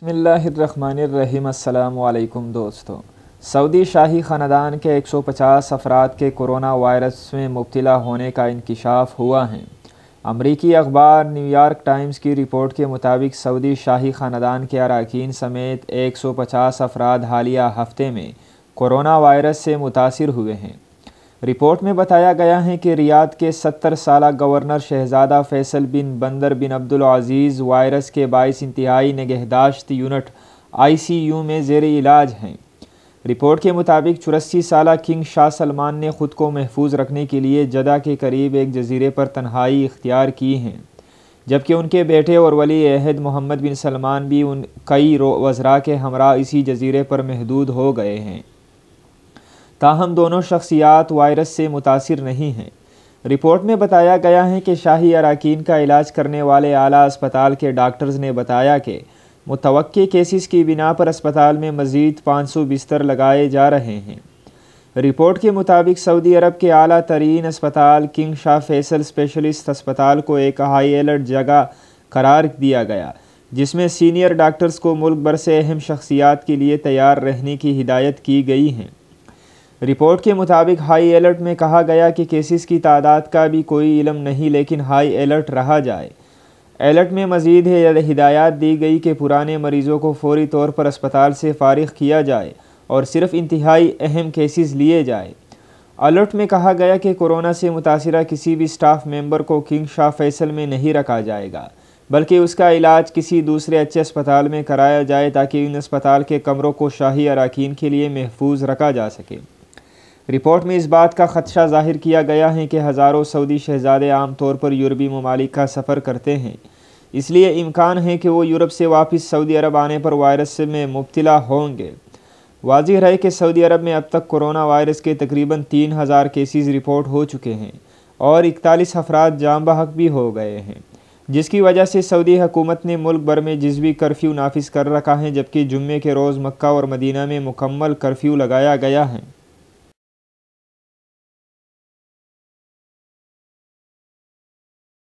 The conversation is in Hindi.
बिस्मिल्लाहिर्रहमानिर्रहीम। अस्सलामु अलैकुम दोस्तों। सऊदी शाही ख़ानदान के 150 अफराद के कोरोना वायरस में मुब्तला होने का इंकिशाफ हुआ है। अमरीकी अखबार न्यूयॉर्क टाइम्स की रिपोर्ट के मुताबिक सऊदी शाही ख़ानदान के अरकान समेत 150 अफराद हालिया हफ्ते में कोरोना वायरस से मुतासिर हुए हैं। रिपोर्ट में बताया गया है कि रियाद के 70 साला गवर्नर शहजादा फैसल बिन बंदर बिन अब्दुल अजीज़ वायरस के बाइस इंतहाई निगहदाश्त यूनिट ICU में ज़ेर इलाज हैं। रिपोर्ट के मुताबिक 84 साला किंग शाह सलमान ने ख़ुद को महफूज रखने के लिए जदा के करीब एक जजीरे पर तन्हाई इख्तियार की हैं, जबकि उनके बेटे और वली अहद मोहम्मद बिन सलमान भी उन कई वज़रा के हमरा इसी जजीरे पर महदूद हो गए हैं। ताहम दोनों शख्सियात वायरस से मुतासिर नहीं हैं। रिपोर्ट में बताया गया है कि शाही अरकान का इलाज करने वाले आला अस्पताल के डॉक्टर्स ने बताया कि मुतवक्के केसेस की बिना पर अस्पताल में मज़ीद 500 बिस्तर लगाए जा रहे हैं। रिपोर्ट के मुताबिक सऊदी अरब के आला तरीन अस्पताल किंग शाह फैसल स्पेशलिस्ट अस्पताल को एक हाई अलर्ट जगह करार दिया गया, जिसमें सीनियर डॉक्टर्स को मुल्क भर से अहम शख्सियात के लिए तैयार रहने की हिदायत की गई है। रिपोर्ट के मुताबिक हाई अलर्ट में कहा गया कि केसेस की तादाद का भी कोई इल्म नहीं, लेकिन हाई अलर्ट रहा जाए। अलर्ट में मज़ीद हिदायत दी गई कि पुराने मरीज़ों को फौरी तौर पर अस्पताल से फ़ारिग किया जाए और सिर्फ इंतहाई अहम केसेस लिए जाए। अलर्ट में कहा गया कि कोरोना से मुतासिरा किसी भी स्टाफ मेंबर को किंग शाह फैसल में नहीं रखा जाएगा, बल्कि उसका इलाज किसी दूसरे अच्छे अस्पताल में कराया जाए ताकि इन अस्पताल के कमरों को शाही अरकान के लिए महफूज रखा जा सके। रिपोर्ट में इस बात का ख़दशा ज़ाहिर किया गया है कि हज़ारों सऊदी शहज़ादे आम तौर पर यूरोपी ममालिक का सफ़र करते हैं, इसलिए इम्कान है कि वो यूरोप से वापस सऊदी अरब आने पर वायरस में मुब्तला होंगे। वाज़िह रहे कि सऊदी अरब में अब तक कोरोना वायरस के तकरीबन 3000 केसेस रिपोर्ट हो चुके हैं और 41 अफराद जाम बहक भी हो गए हैं, जिसकी वजह से सऊदी हुकूमत ने मुल्क भर में जिज़वी कर्फ्यू नाफिज कर रखा है, जबकि जुम्मे के रोज़ मक्का और मदीना में मुकम्मल कर्फ्यू लगाया गया है।